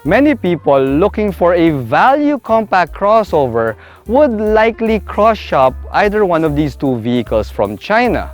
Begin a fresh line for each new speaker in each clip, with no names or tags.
Many people looking for a value compact crossover would likely cross-shop either one of these two vehicles from China.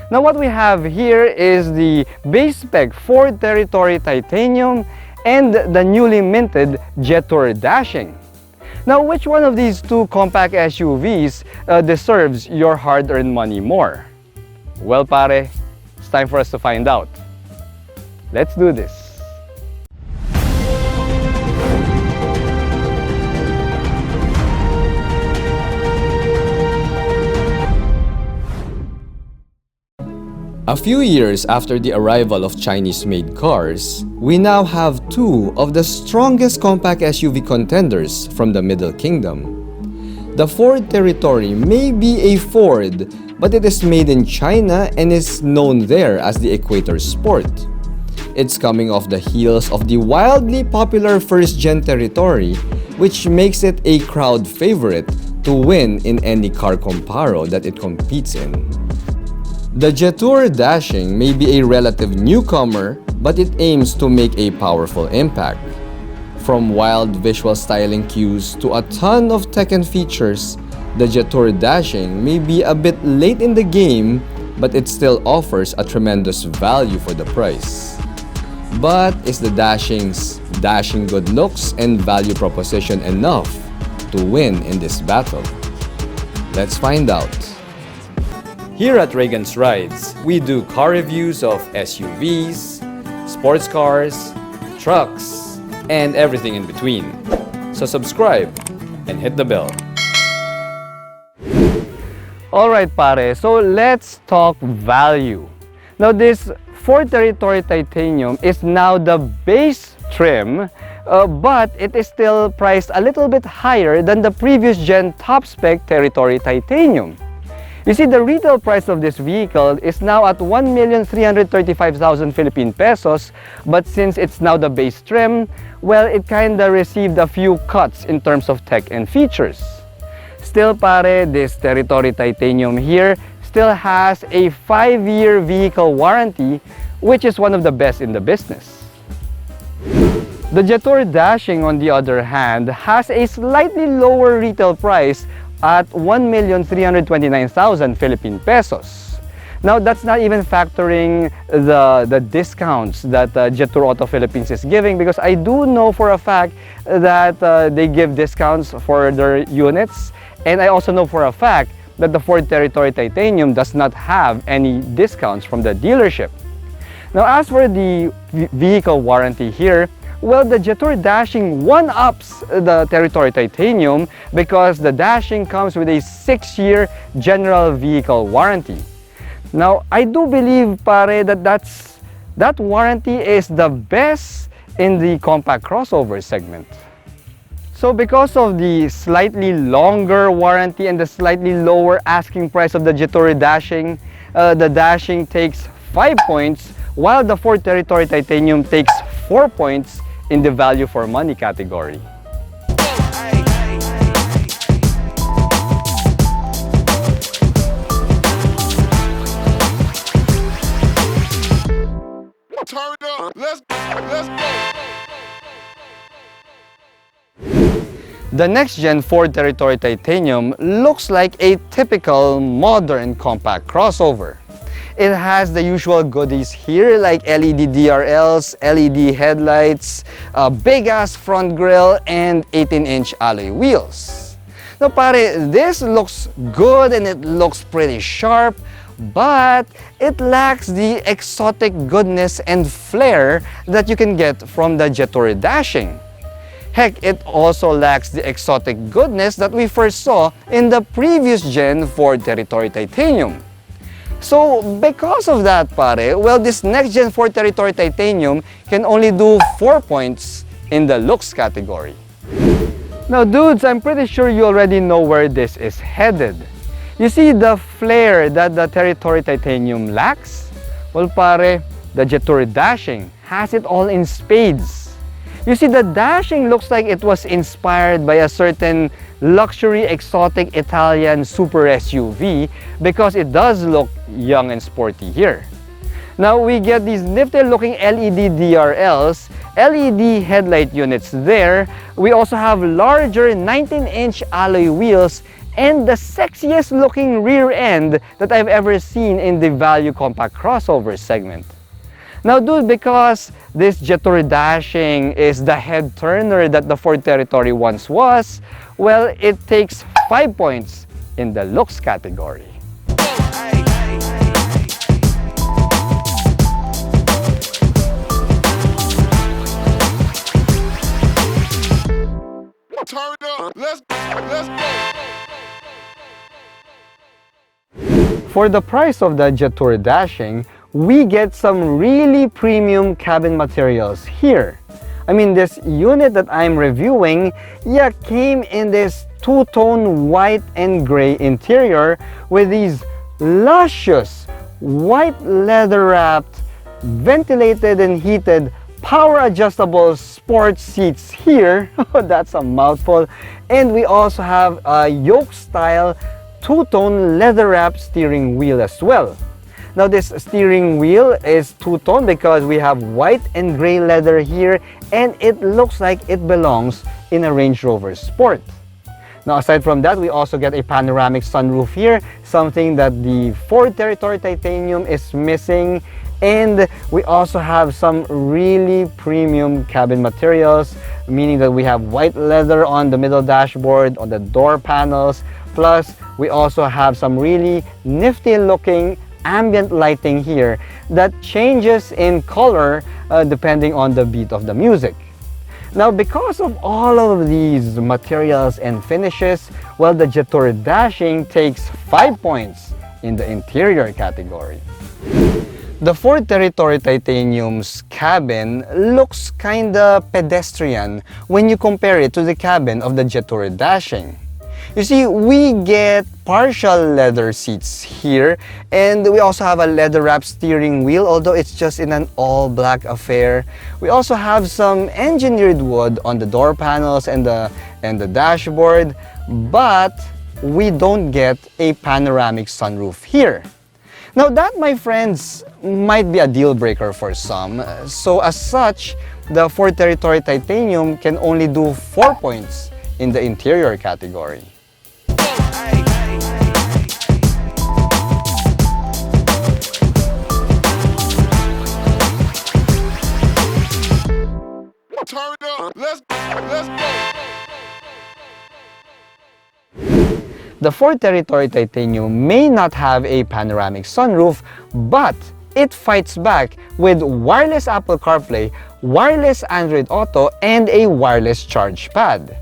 Now what we have here is the base spec Ford Territory Titanium and the newly minted Jetour Dashing. Now which one of these two compact SUVs deserves your hard-earned money more? Well pare, it's time for us to find out. Let's do this.
A few years after the arrival of Chinese-made cars, we now have two of the strongest compact SUV contenders from the Middle Kingdom. The Ford Territory may be a Ford, but it is made in China and is known there as the Equator Sport. It's coming off the heels of the wildly popular first-gen Territory, which makes it a crowd favorite to win in any car Comparo that it competes in. The Jetour Dashing may be a relative newcomer, but it aims to make a powerful impact. From wild visual styling cues to a ton of tech and features, the Jetour Dashing may be a bit late in the game, but it still offers a tremendous value for the price. But is the Dashing's dashing good looks and value proposition enough to win in this battle? Let's find out. Here at Reagan's Rides, we do car reviews of SUVs, sports cars, trucks, and everything in between. So subscribe and hit the bell.
Alright pare, so let's talk value. Now this Ford Territory Titanium is now the base trim, but it is still priced a little bit higher than the previous gen top spec Territory Titanium. You see, the retail price of this vehicle is now at 1,335,000 Philippine pesos, but since it's now the base trim, well, it kinda received a few cuts in terms of tech and features. Still pare, this Territory Titanium here still has a 5-year vehicle warranty, which is one of the best in the business. The Jetour Dashing, on the other hand, has a slightly lower retail price at 1,329,000 Philippine pesos. Now, that's not even factoring the discounts that Jetour Auto Philippines is giving, because I do know for a fact that they give discounts for their units, and I also know for a fact that the Ford Territory Titanium does not have any discounts from the dealership. Now, as for the vehicle warranty here, well, the Jetour Dashing one-ups the Territory Titanium because the Dashing comes with a 6-year general vehicle warranty. Now, I do believe, pare, that warranty is the best in the compact crossover segment. So because of the slightly longer warranty and the slightly lower asking price of the Jetour Dashing, the Dashing takes 5 points, while the Ford Territory Titanium takes 4 points in the value for money category.
Turn up. Let's go.
The next-gen Ford Territory Titanium looks like a typical modern compact crossover. It has the usual goodies here like LED DRLs, LED headlights, a big-ass front grille, and 18-inch alloy wheels. Now pare, this looks good and it looks pretty sharp, but it lacks the exotic goodness and flair that you can get from the Jetour Dashing. Heck, it also lacks the exotic goodness that we first saw in the previous gen Ford Territory Titanium. So, because of that, pare, well, this next-gen Ford Territory Titanium can only do 4 points in the looks category. Now, dudes, I'm pretty sure you already know where this is headed. You see the flair that the Territory Titanium lacks? Well, pare, the Jetour Dashing has it all in spades. You see, the Dashing looks like it was inspired by a certain luxury exotic Italian super SUV because it does look young and sporty here. Now we get these nifty looking LED DRLs, LED headlight units there. We also have larger 19-inch alloy wheels and the sexiest looking rear end that I've ever seen in the value compact crossover segment. Now dude, because this Jetour Dashing is the head turner that the Ford Territory once was, well, it takes 5 points in the looks category.
Turn up. Let's go.
For the price of the Jetour Dashing, we get some really premium cabin materials here. I mean, this unit that I'm reviewing, yeah, came in this two-tone white and gray interior with these luscious white leather-wrapped, ventilated and heated power-adjustable sports seats here. That's a mouthful. And we also have a yoke-style two-tone leather-wrapped steering wheel as well. Now this steering wheel is two-tone because we have white and gray leather here, and it looks like it belongs in a Range Rover Sport. Now aside from that, we also get a panoramic sunroof here, something that the Ford Territory Titanium is missing. And we also have some really premium cabin materials, meaning that we have white leather on the middle dashboard, on the door panels, plus we also have some really nifty looking ambient lighting here that changes in color depending on the beat of the music. Now because of all of these materials and finishes, well, the Jetour Dashing takes 5 points in the interior category. The Ford Territory Titanium's cabin looks kinda pedestrian when you compare it to the cabin of the Jetour Dashing. You see, we get partial leather seats here, and we also have a leather-wrapped steering wheel, although it's just in an all-black affair. We also have some engineered wood on the door panels and the dashboard, but we don't get a panoramic sunroof here. Now that, my friends, might be a deal breaker for some. So as such, the Ford Territory Titanium can only do 4 points in the interior category.
Turn up. Let's go.
The Ford Territory Titanium may not have a panoramic sunroof, but it fights back with wireless Apple CarPlay, wireless Android Auto, and a wireless charge pad.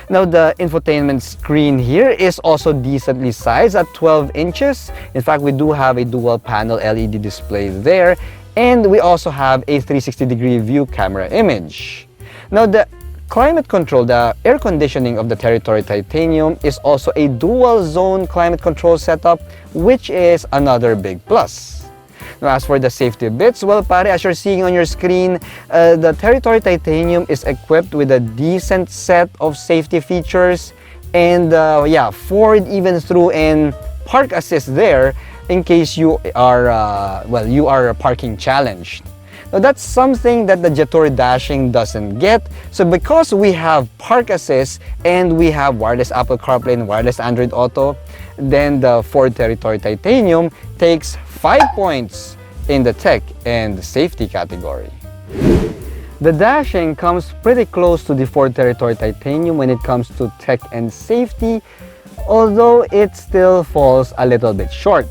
Now the infotainment screen here is also decently sized at 12 inches. In fact, we do have a dual panel LED display there, and we also have a 360-degree view camera image. Now the climate control, the air conditioning of the Territory Titanium is also a dual zone climate control setup, which is another big plus. Now as for the safety bits, well pare, as you're seeing on your screen, the Territory Titanium is equipped with a decent set of safety features, and yeah, Ford even threw in park assist there in case you are you are parking challenged. Now that's something that the Jetour Dashing doesn't get. So because we have park assist and we have wireless Apple CarPlay and wireless Android Auto, then the Ford Territory Titanium takes 5 points in the tech and safety category. The Dashing comes pretty close to the Ford Territory Titanium when it comes to tech and safety, although it still falls a little bit short.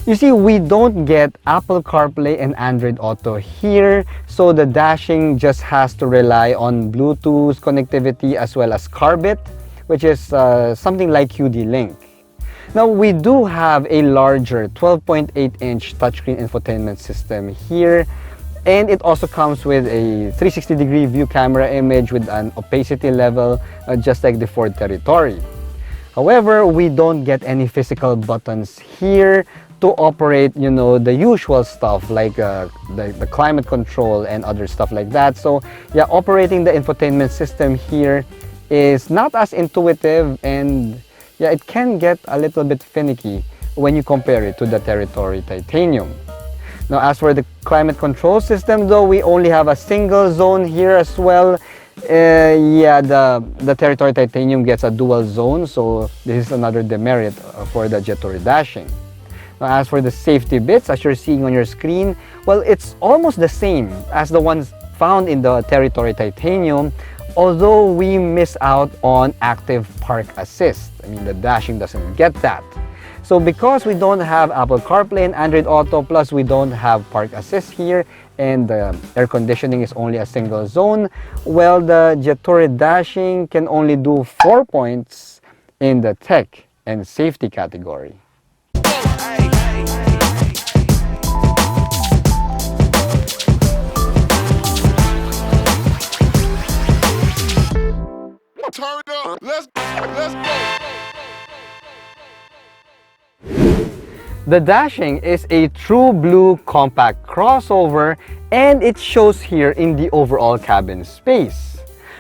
You see, we don't get Apple CarPlay and Android Auto here, so the Dashing just has to rely on Bluetooth connectivity as well as Carbit, which is something like QD-Link. Now, we do have a larger 12.8-inch touchscreen infotainment system here, and it also comes with a 360-degree view camera image with an opacity level just like the Ford Territory. However, we don't get any physical buttons here to operate, you know, the usual stuff like the climate control and other stuff like that. So yeah, operating the infotainment system here is not as intuitive, and yeah, it can get a little bit finicky when you compare it to the Territory Titanium. Now, as for the climate control system, though, we only have a single zone here as well. Yeah, the Territory Titanium gets a dual zone, so this is another demerit for the Jetour Dashing. Now, as for the safety bits, as you're seeing on your screen, well, it's almost the same as the ones found in the Territory Titanium, although we miss out on active park assist. I mean, the Dashing doesn't get that. So because we don't have Apple CarPlay and Android Auto, plus we don't have park assist here, and the air conditioning is only a single zone, well, the Jetour Dashing can only do 4 points in the tech and safety category.
Turn up. Let's go.
The Dashing is a true blue compact crossover, and it shows here in the overall cabin space.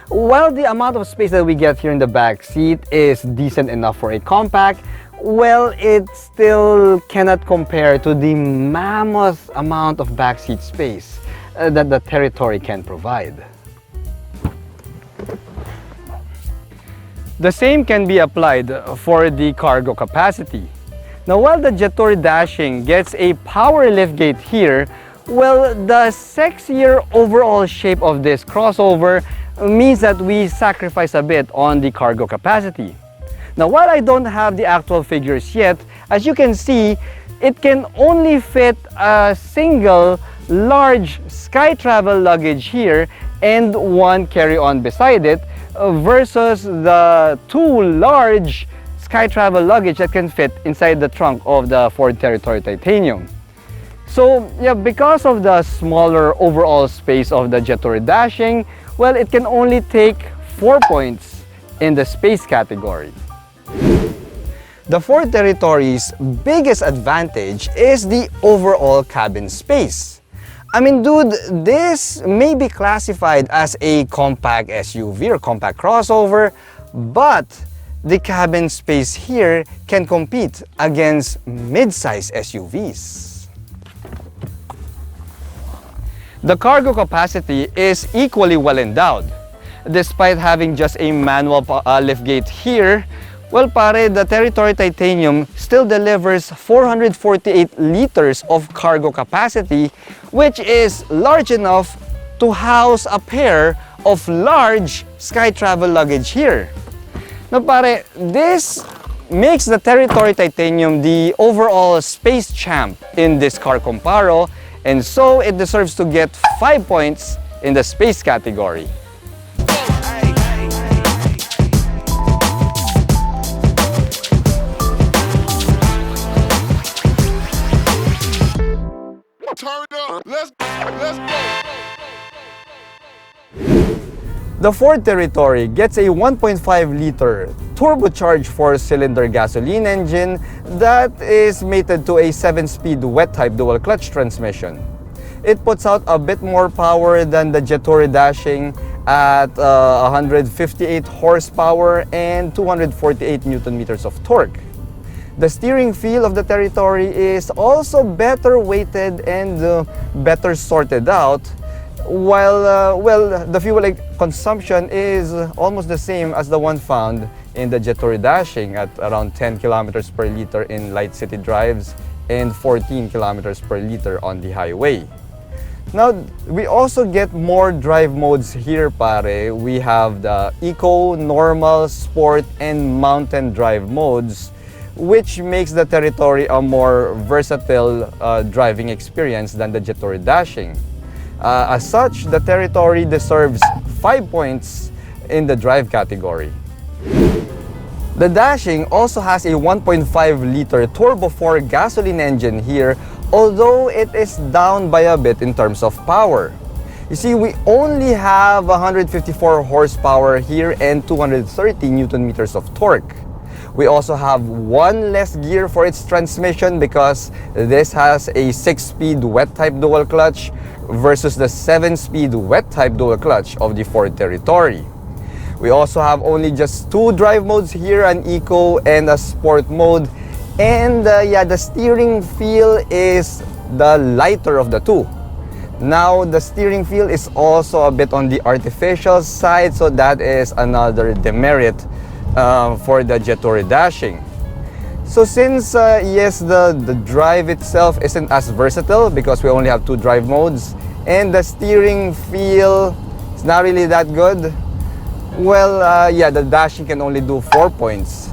While the amount of space that we get here in the back seat is decent enough for a compact, well, it still cannot compare to the mammoth amount of backseat space that the Territory can provide. The same can be applied for the cargo capacity. Now, while the Jetour Dashing gets a power liftgate here, well, the sexier overall shape of this crossover means that we sacrifice a bit on the cargo capacity. Now, while I don't have the actual figures yet, as you can see, it can only fit a single large sky travel luggage here and one carry-on beside it, versus the two large sky travel luggage that can fit inside the trunk of the Ford Territory Titanium. So yeah, because of the smaller overall space of the Jetour Dashing, well, it can only take 4 points in the space category. The Ford Territory's biggest advantage is the overall cabin space. I mean, dude, this may be classified as a compact SUV or compact crossover, but the cabin space here can compete against mid-size SUVs. The cargo capacity is equally well endowed. Despite having just a manual liftgate here, well, pare, the Territory Titanium still delivers 448 liters of cargo capacity, which is large enough to house a pair of large sky travel luggage here. Now, pare, this makes the Territory Titanium the overall space champ in this car Comparo, and so it deserves to get 5 points in the space category.
Turn up. Let's go.
The Ford Territory gets a 1.5-liter turbocharged 4-cylinder gasoline engine that is mated to a 7-speed wet-type dual-clutch transmission. It puts out a bit more power than the Jetour Dashing at 158 horsepower and 248 Newton-meters of torque. The steering feel of the Territory is also better weighted and better sorted out, while well, the fuel consumption is almost the same as the one found in the Jetour Dashing at around 10 kilometers per liter in light city drives and 14 kilometers per liter on the highway. Now, we also get more drive modes here, pare. We have the Eco, Normal, Sport, and Mountain drive modes, which makes the Territory a more versatile driving experience than the Jetour Dashing. As such, the Territory deserves 5 points in the drive category. The Dashing also has a 1.5-liter Turbo 4 gasoline engine here, although it is down by a bit in terms of power. You see, we only have 154 horsepower here and 230 Newton-meters of torque. We also have one less gear for its transmission because this has a 6-speed wet-type dual clutch versus the 7-speed wet-type dual clutch of the Ford Territory. We also have only just 2 drive modes here, an Eco and a Sport mode. And yeah, the steering feel is the lighter of the two. Now, the steering feel is also a bit on the artificial side, so that is another demerit for the Jetour Dashing. So since, yes, the drive itself isn't as versatile because we only have two drive modes, and the steering feel is not really that good, well, yeah, the Dashing can only do 4 points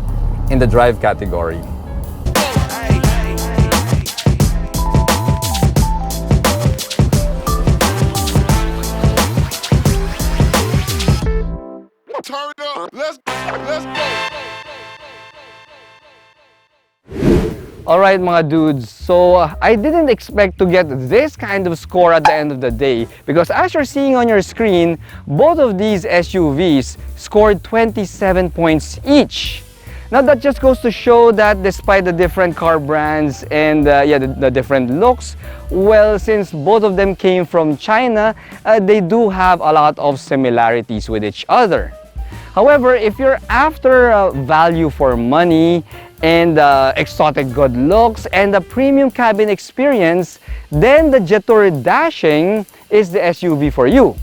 in the drive category.
Turn up. Let's go.
Alright mga dudes, so I didn't expect to get this kind of score at the end of the day because as you're seeing on your screen, both of these SUVs scored 27 points each. Now that just goes to show that despite the different car brands and the different looks, well, since both of them came from China, they do have a lot of similarities with each other. However, if you're after value for money and exotic good looks and a premium cabin experience, then the Jetour Dashing is the SUV for you.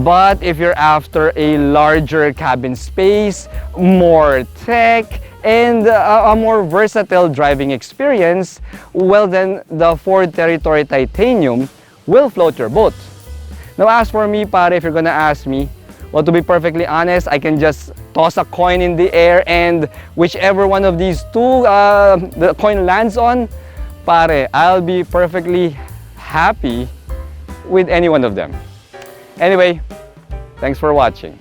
But if you're after a larger cabin space, more tech, and a more versatile driving experience, well then the Ford Territory Titanium will float your boat. Now as for me, pare, if you're gonna ask me, well, to be perfectly honest, I can just toss a coin in the air and whichever one of these two the coin lands on, pare, I'll be perfectly happy with any one of them. Anyway, thanks for watching.